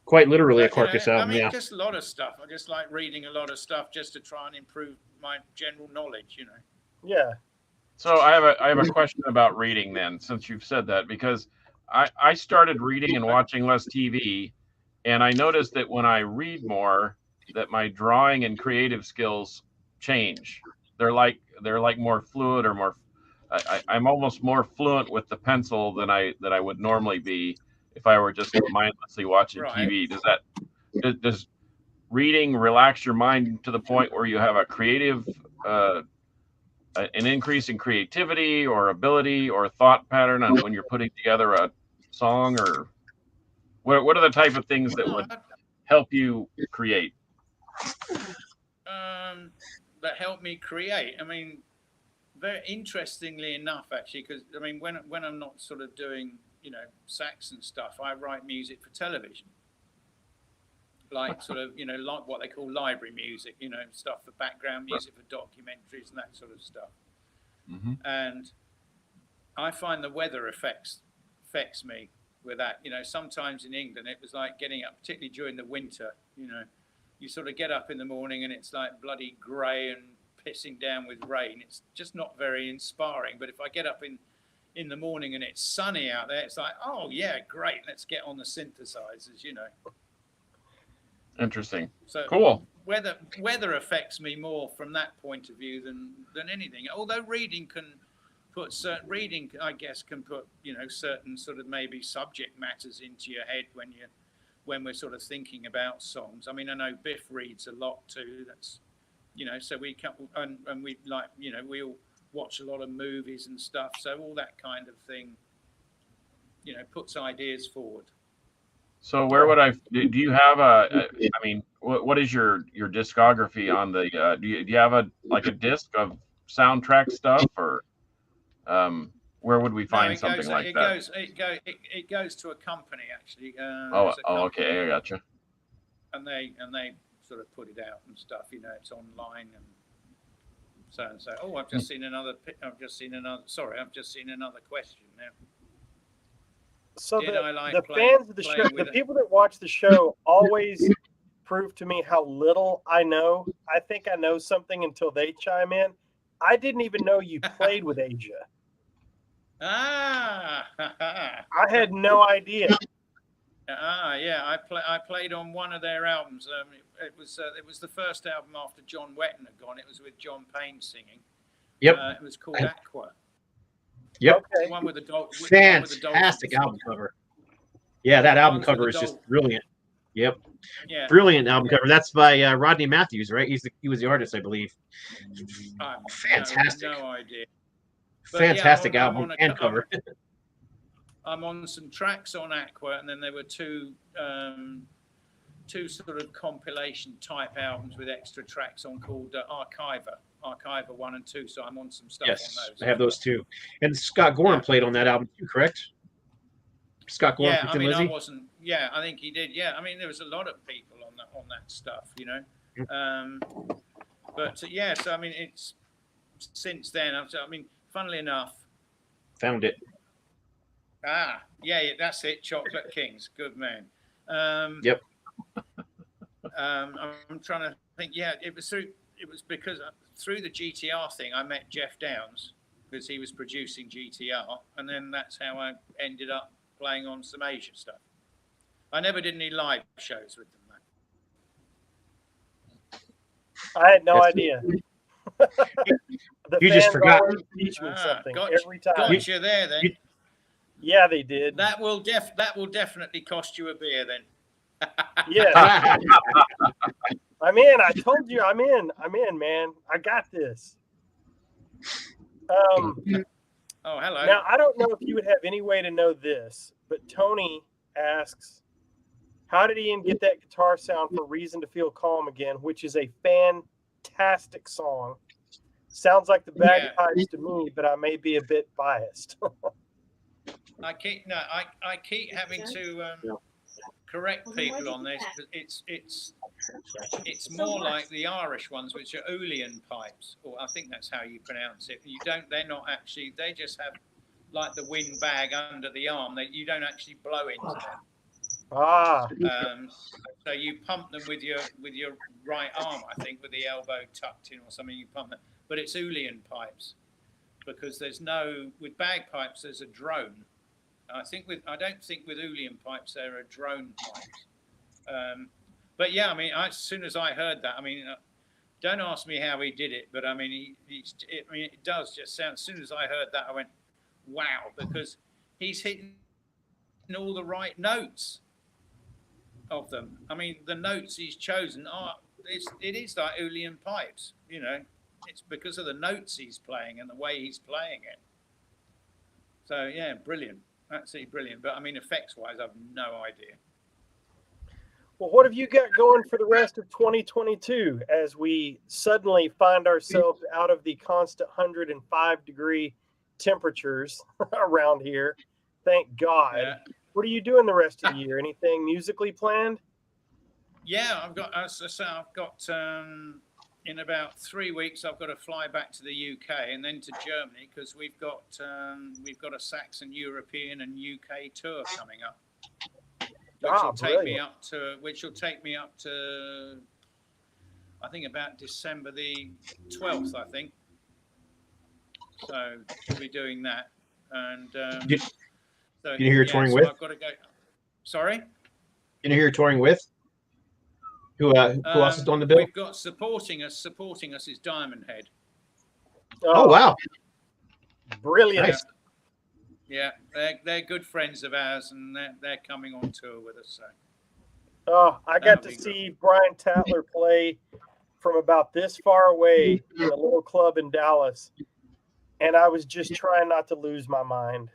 Quite literally a Carcass album. I mean, yeah. Just a lot of stuff. I just like reading a lot of stuff just to try and improve my general knowledge, you know. Yeah. So I have a question about reading then, since you've said that, because I started reading and watching less TV, and I noticed that when I read more, that my drawing and creative skills change. They're like more fluid, or more. I'm almost more fluent with the pencil than I would normally be if I were just mindlessly watching TV. Does reading relax your mind to the point where you have a creative an increase in creativity or ability or thought pattern on when you're putting together a song, or what are the type of things that would help you create? That help me create. I mean, very interestingly enough, actually, because I mean, when I'm not sort of doing, you know, Saxon stuff, I write music for television. Like sort of, you know, like what they call library music, you know, stuff for background music for documentaries and that sort of stuff. Mm-hmm. And I find the weather affects me with that. You know, sometimes in England it was like getting up, particularly during the winter, you know, you sort of get up in the morning and it's like bloody grey and pissing down with rain. It's just not very inspiring. But if I get up in the morning and it's sunny out there, it's like, oh yeah, great, let's get on the synthesizers, you know. Interesting. So cool. Weather affects me more from that point of view than anything. Although reading, I guess, can put, you know, certain sort of maybe subject matters into your head when we're sort of thinking about songs. I mean, I know Biff reads a lot too. That's, you know, so we can, and we like, you know, we all watch a lot of movies and stuff. So all that kind of thing puts ideas forward. So where would I? Do you have I mean, what is your discography on the? Do you have a disc of soundtrack stuff, or where would we find something like that? It goes to a company actually. Okay, I gotcha. And they sort of put it out and stuff. It's online and so and so. Oh, I've just seen another question now. So the fans of the show, the people that watch the show, always prove to me how little I know. I think I know something until they chime in. I didn't even know you played with Asia. I had no idea. Yeah, I played on one of their albums. It was the first album after John Wetton had gone. It was with John Payne singing. Yep. It was called Aqua. Yep. Okay. One with the fantastic album cover. Yeah, that album cover is just brilliant. Yep. Yeah. Brilliant album cover. That's by Rodney Matthews, right? He was the artist, I believe. Fantastic. No idea. Fantastic album and cover. I'm on some tracks on Aqua, and then there were two sort of compilation type albums with extra tracks on called Archiver 1 and 2. So I'm on some stuff on those. I have those too. And Scott Gorham played on that album too, correct? Scott Gorham from Thin Lizzy? I wasn't. Yeah, I think he did. Yeah, I mean there was a lot of people on that stuff, But so I mean it's since then. I mean, funnily enough, found it. Yeah, that's it. Chocolate Kings, good man. Yep. I'm trying to think. Yeah, it was because through the GTR thing, I met Jeff Downs because he was producing GTR, and then that's how I ended up playing on some Asia stuff. I never did any live shows with them, though. I had no idea. You just forgot. Teach me something every time. Got you there, then. Yeah, they did. That will definitely cost you a beer, then. Yeah. I'm in. I told you I'm in, man. I got this. Oh, hello. Now, I don't know if you would have any way to know this, but Tony asks, how did Ian get that guitar sound for Reason to Feel Calm Again, which is a fantastic song. Sounds like the bagpipes to me, but I may be a bit biased. I keep having to correct people on this. It's more like the Irish ones, which are Uilleann pipes, or I think that's how you pronounce it. They're not actually. They just have like the wind bag under the arm. You don't actually blow into them. So you pump them with your right arm, I think, with the elbow tucked in or something. You pump them, but it's Uilleann pipes because with bagpipes there's a drone. I don't think with Uilleann pipes there are drone pipes. But yeah, I mean, as soon as I heard that, I mean, don't ask me how he did it, but I mean, it does just sound. As soon as I heard that, I went, wow, because he's hitting all the right notes of them. I mean, the notes he's chosen it is like Uilleann pipes, It's because of the notes he's playing and the way he's playing it. So yeah, brilliant. Absolutely brilliant. But I mean, effects-wise, I've no idea. Well, what have you got going for the rest of 2022 as we suddenly find ourselves out of the constant 105-degree temperatures around here? Thank God. Yeah. What are you doing the rest of the year? Anything musically planned? Yeah, I've got in about 3 weeks, I've got to fly back to the UK and then to Germany because we've got a Saxon European and UK tour coming up, which will take me up to I think about December the 12th, I think. So we'll be doing that, and so you hear touring with? I've got to go. Sorry. You know who you're touring with? Who else is on the bill? We've got supporting us is Diamond Head. Oh wow. Brilliant. Nice. Yeah, they're good friends of ours, and they're coming on tour with us. So. Oh, I got to see Brian Tatler play from about this far away in a little club in Dallas, and I was just trying not to lose my mind.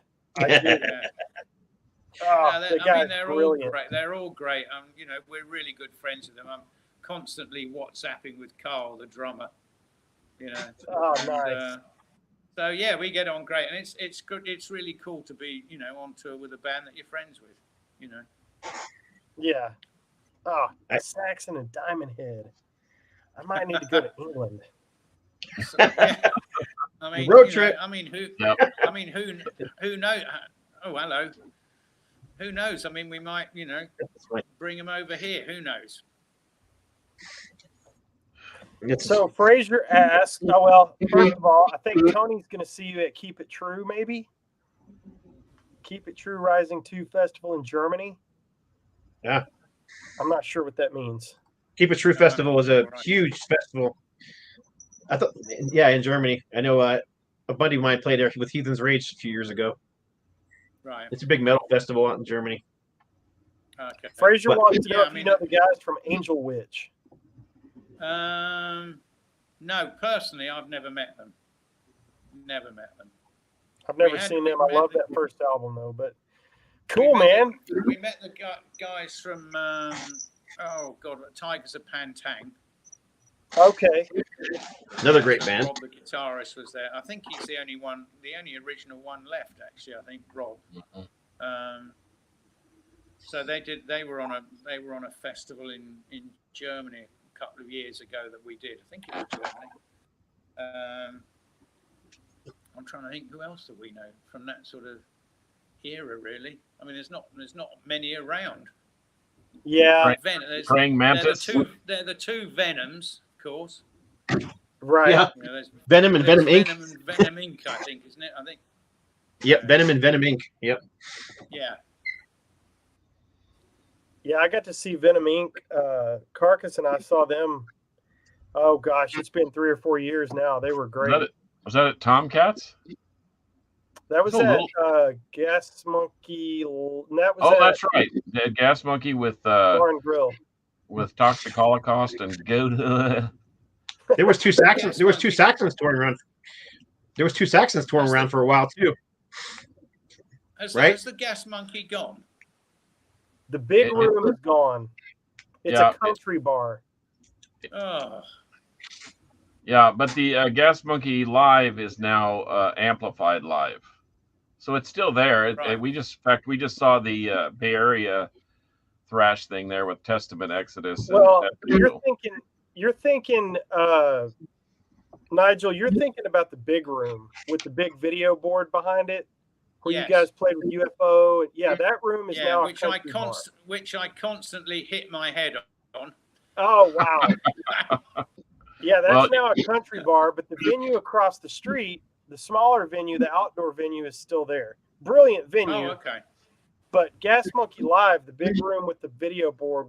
Oh, No, the I guy's mean, they're brilliant. all great. They're all great. You know, we're really good friends with them. I'm constantly WhatsApping with Carl, the drummer. You know. Oh, And, nice. so yeah, we get on great, and it's good. It's really cool to be, you know, on tour with a band that you're friends with. You know. Yeah. Oh, I- Saxon and Diamond Head. I might need to go to England. So, yeah. I mean, Road you trip. know, I mean, who? Yep. I mean, who knows? Oh, hello. Who knows? I mean, we might, you know, bring them over here. Who knows? So Fraser asked, oh, well, first of all, I think Tony's going to see you at Keep It True, maybe? Keep It True Rising 2 Festival in Germany. Yeah. I'm not sure what that means. Keep It True Festival is a Right. huge festival. I thought, yeah, in Germany. I know a buddy of mine played there with Heathen's Rage a few years ago. Right. It's a big metal festival out in Germany. Okay. Fraser But- wants to know Yeah, if I mean- you know the guys from Angel Witch. No, personally, I've never met them. Never met them. I've never We had- seen we them. I met love the- that first album, though. But We cool, met man. We met the guys from oh god, Tigers of Pantang. Okay. Another great band. Rob, the guitarist, was there. I think he's the only one, the only original one left. Actually, I think Rob. So they were on a festival in Germany a couple of years ago that we did. I think it was Germany. I'm trying to think who else that we know from that sort of era. Really, I mean, there's not many around. Yeah. Praying Mantis. They're the two Venoms, of course. Right. Yeah. You know, there's Venom and Venom Inc. Venom and Venom Inc. I think, isn't it? I think. Yep, Venom and Venom Inc. Yep. Yeah. Yeah, I got to see Venom Inc. Carcass and I saw them. Oh gosh, it's been 3 or 4 years now. They were great. Was that at Tomcats? That was Oh, at little- Gas Monkey. That was Oh, at that's right. The Gas Monkey with Bar and Grill. Toxic Holocaust and go. There was two Saxons. There was two Saxons touring around. There was two Saxons touring around for a while too. Right? Has the Gas Monkey gone? The big room is gone. It's Yeah. a country bar. Oh, Yeah, but the Gas Monkey Live is now amplified live, so it's still there. Right. We just saw the Bay Area thrash thing there with Testament, Exodus. Well, and you're thinking, Nigel, you're thinking about the big room with the big video board behind it, where Yes. you guys played with UFO. Yeah, that room is yeah, now which a I country bar. constantly hit my head on. Oh wow. Yeah, that's Well- now a country bar, but the venue across the street, the smaller venue, the outdoor venue, is still there. Brilliant venue. Oh, okay. But Gas Monkey Live, the big room with the video board,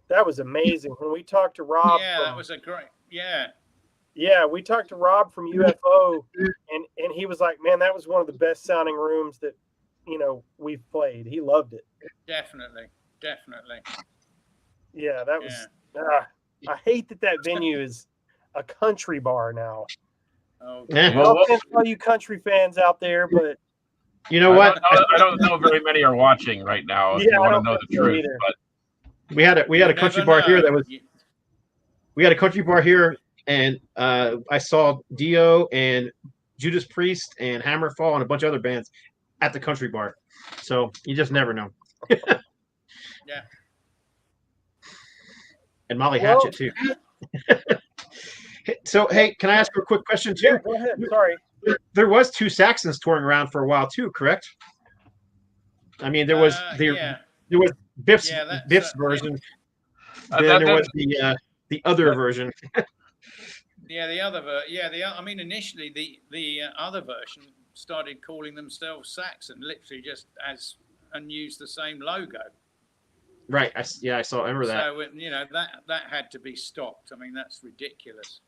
that was amazing. When we talked to Rob, Yeah, that was a great. Yeah, we talked to Rob from UFO, and he was like, "Man, that was one of the best sounding rooms that we've played." He loved it. definitely. Yeah, that was. I hate that venue is a country bar now. Oh, Yeah. dear. Well, No offense to all you country fans out there, but You know what? I don't know very many are watching right now. If Yeah, you I want to don't know the think so truth, either. but We had a You country never bar here know. that was. We had a country bar here, and I saw Dio and Judas Priest and Hammerfall and a bunch of other bands at the country bar. So you just never know. Yeah. And Molly Well- Hatchet too. So hey, can I ask you a quick question too? yeah, go ahead. Sorry. There was two Saxons touring around for a while too, correct? I mean, there was yeah. there was Biff's Yeah, that's, Biff's version. Then that- there was the other version. Yeah, I mean, initially the other version started calling themselves Saxon, literally just and used the same logo. Right. I saw. I remember that. So that had to be stopped. I mean, that's ridiculous.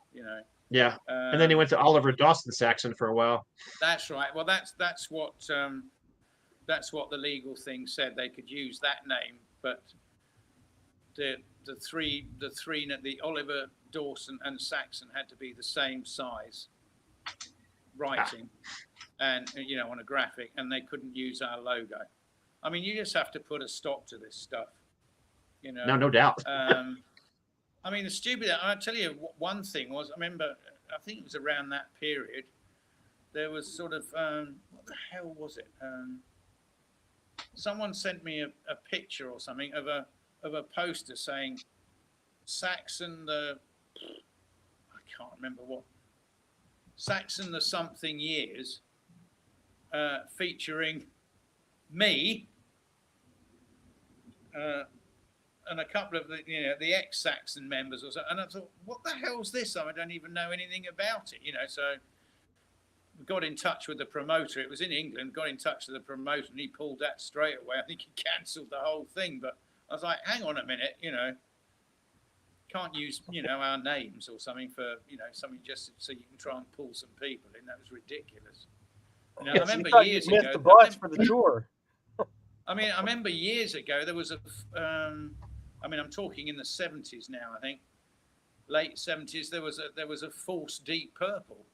Yeah. And then he went to Oliver Dawson Saxon for a while. That's right. Well, that's what the legal thing said. They could use that name, but the Oliver Dawson and Saxon had to be the same size writing and on a graphic, and they couldn't use our logo. I mean, you just have to put a stop to this stuff. You know. No doubt. I mean, the stupid. I'll tell you one thing was. I remember. I think it was around that period. There was sort of what the hell was it? Someone sent me a picture or something of a poster saying Saxon the. I can't remember what. Saxon the something years, featuring me. And a couple of the ex-Saxon members or so, and I thought, what the hell's this? I don't even know anything about it, So we got in touch with the promoter. It was in England. Got in touch with the promoter, and he pulled that straight away. I think he cancelled the whole thing. But I was like, hang on a minute, can't use our names or something for something just so you can try and pull some people in. That was ridiculous. I remember years ago. The bus for the tour. I remember years ago there was I'm talking in the 70s now. I think late 70s there was a false Deep Purple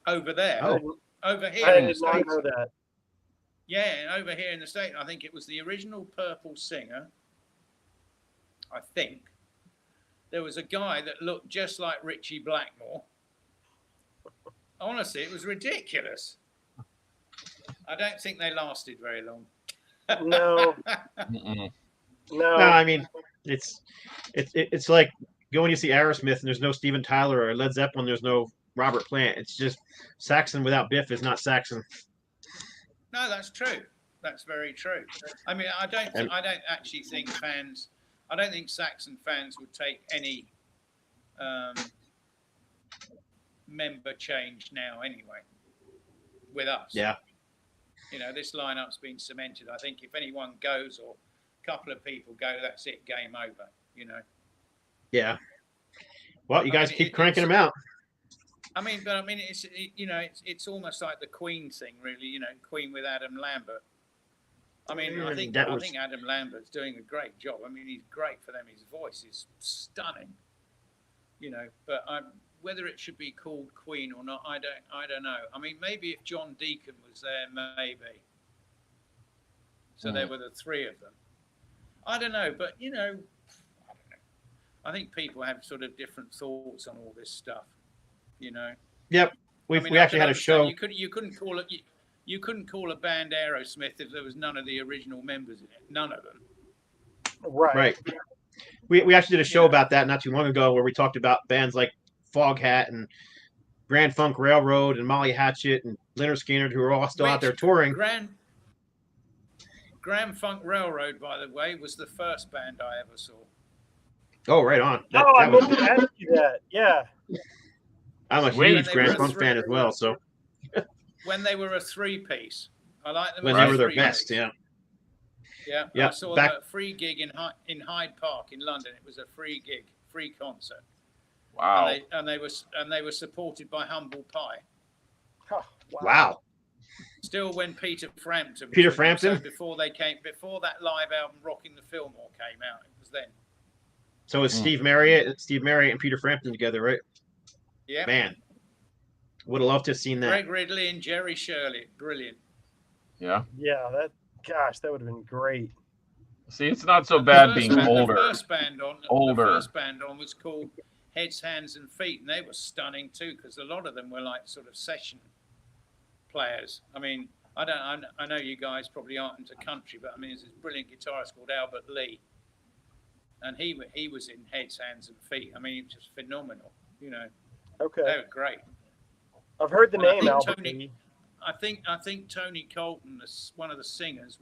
over there. Over here in the States. I did not know that. Yeah, over here in the States, I think it was the original Purple singer. I think there was a guy that looked just like Richie Blackmore. Honestly, it was ridiculous. I don't think they lasted very long. No. No, I mean, it's like going to see Aerosmith and there's no Steven Tyler, or Led Zeppelin, there's no Robert Plant. It's just Saxon without Biff is not Saxon. No, that's true. That's very true. I mean, I don't actually think fans. I don't think Saxon fans would take any member change now anyway. With us, yeah. This lineup's been cemented. I think if anyone goes or a couple of people go, that's it. Game over. Yeah. Well, you guys keep cranking them out. It's almost like the Queen thing, really. Queen with Adam Lambert. I think Adam Lambert's doing a great job. I mean, he's great for them. His voice is stunning. But whether it should be called Queen or not, I don't know. I mean, maybe if John Deacon was there, maybe. So there were the three of them. I don't know, but I don't know. I think people have sort of different thoughts on all this stuff. Yep, we actually had a show. You couldn't call it. You couldn't call a band Aerosmith if there was none of the original members in it. None of them. Right. We actually did a show about that not too long ago where we talked about bands like Foghat and Grand Funk Railroad and Molly Hatchet and Leonard Skinner, who are all still out there touring. Grand Funk Railroad, by the way, was the first band I ever saw. Oh, right on. I meant to ask you that. Yeah. I'm a huge Grand Funk fan as well. So when they were a three-piece, I like them. When they were their best, yeah. I saw them at a free gig in Hyde Park in London. It was a free gig, free concert. Wow. And they were supported by Humble Pie. Oh, wow. Still, when Peter Frampton. So before that live album Rocking the Fillmore came out, it was then. So it's Steve Marriott and Peter Frampton together, right? Yeah. Man, would have loved to have seen that. Greg Ridley and Jerry Shirley, brilliant. Yeah. Yeah, that would have been great. See, it's not so bad being older. The first band on was called Heads, Hands and Feet, and they were stunning too, because a lot of them were like sort of session players. I mean, I know you guys probably aren't into country, but I mean, there's this brilliant guitarist called Albert Lee, and he was in Heads, Hands and Feet. I mean, he was just phenomenal. Okay. They were great. I've heard the name Albert Lee. I think Tony Colton, one of the singers,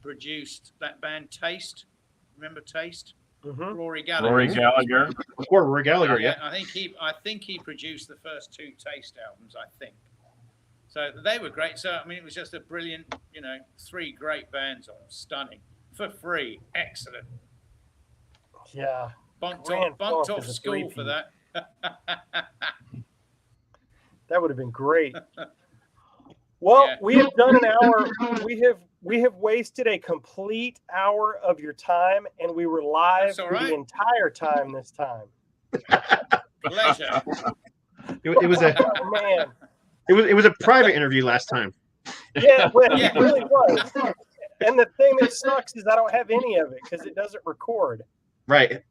produced that band Taste. Remember Taste? Mm-hmm. Rory Gallagher. Rory Gallagher. Yeah. I think he produced the first two Taste albums. I think. So they were great. So I mean, it was just a brilliant, three great bands on, stunning, for free, excellent. Yeah. Bunked off school for that. That would have been great. Well, yeah. We have done an hour. We have wasted a complete hour of your time, and we were live the entire time this time. Pleasure. It was a private interview last time. Yeah, well, Yeah. it really was. And the thing that sucks is I don't have any of it because it doesn't record. Right.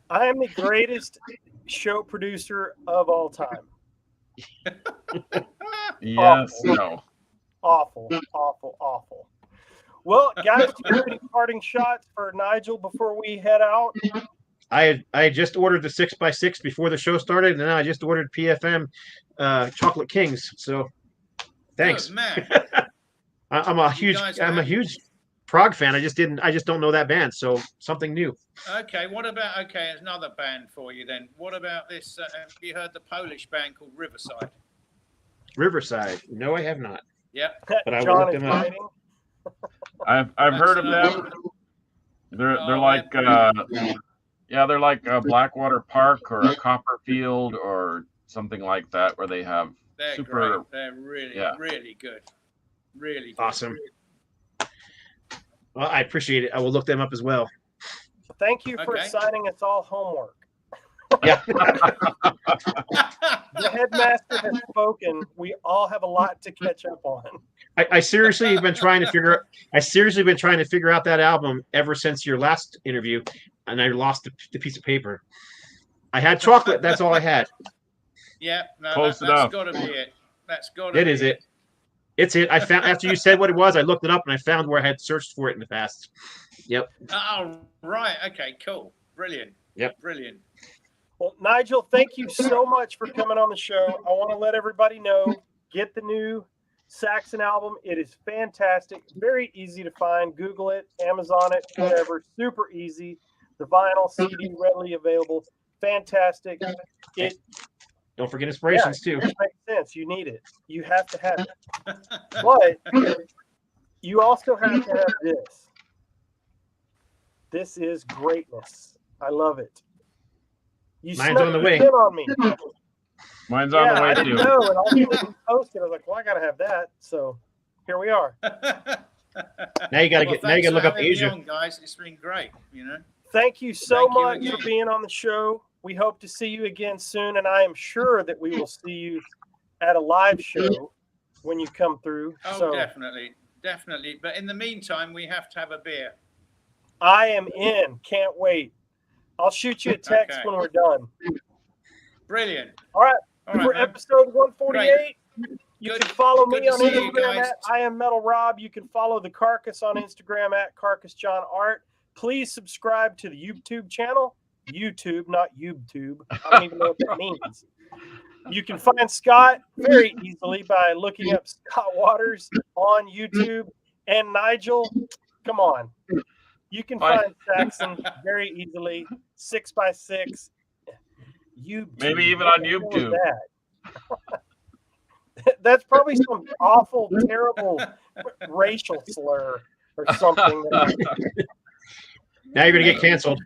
I am the greatest show producer of all time. Yes, no. Awful, awful, awful. Well, guys, do you have any parting shots for Nigel before we head out? I just ordered the 6x6 before the show started, and then I just ordered PFM Chocolate Kings. So thanks. Good man. I'm a You guys have- huge prog fan. I just don't know that band. So something new. Okay, what about another band for you then? What about this? Have you heard the Polish band called Riverside? Riverside. No, I have not. Yep. But I will John look is them up. writing. I've heard of them. They're like they're like a Blackwater Park or a Copperfield or something like that, where they have They're super. great. They're really, Yeah. really good. Really good. Awesome. Well, I appreciate it. I will look them up as well. Thank you for Okay. assigning us all homework. Yeah. The headmaster has spoken. We all have a lot to catch up on. I seriously have been trying to figure out that album ever since your last interview, and I lost the piece of paper. I had chocolate. That's all I had. Yeah, no, Close that's enough. got to be it. That's got to It be is it. It's it. I found after you said what it was, I looked it up and I found where I had searched for it in the past. Yep. Oh, right. Okay, cool. Brilliant. Yep. Brilliant. Well, Nigel, thank you so much for coming on the show. I want to let everybody know, get the new Saxon album. It is fantastic. Very easy to find. Google it, Amazon it, whatever. Super easy. The vinyl CD readily available. Fantastic. It Don't forget inspirations too. makes sense. You need it. You have to have it. But you also have to have this. This is greatness. I love it. You Mine's snuck on the it way. in on me. Mine's on the I way didn't too. know, and all of a sudden you posted. I was like, well, I gotta have that. So here we are. Now you got to Well, get. Now you thanks got to look for up having me Asia. on, guys. It's been great. You know. Thank you so Thank you much for again. being on the show. We hope to see you again soon, and I am sure that we will see you at a live show when you come through. Oh, So definitely, definitely. But in the meantime, we have to have a beer. I am in. Can't wait. I'll shoot you a text Okay. when we're done. Brilliant. All right. All right, For man. episode 148, you Good- can follow good me to on see you Instagram guys. at I am Metal Rob. You can follow the Carcass on Instagram at Carcass John Art. Please subscribe to the YouTube channel. YouTube, not YouTube. I don't even know what that means. You can find Scott very easily by looking up Scott Waters on YouTube. And Nigel, come on. You can Bye. find Saxon very easily. 6x6. YouTube. Maybe even on What the hell YouTube. is that? That's probably some awful, terrible racial slur or something. Now you're gonna get canceled.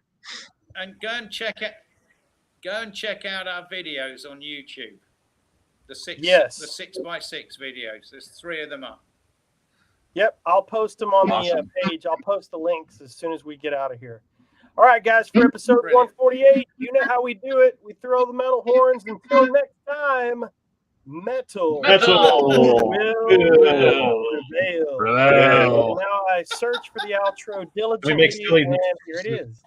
And go and check out our videos on YouTube. The 6x6 videos. There's 3 of them up. Yep, I'll post them on the Awesome. page. I'll post the links as soon as we get out of here. All right, guys, for episode Brilliant. 148, you know how we do it. We throw the metal horns. Until next time, metal Metal will prevail. Prevail. Now I search for the outro make diligently, silly- and here it is.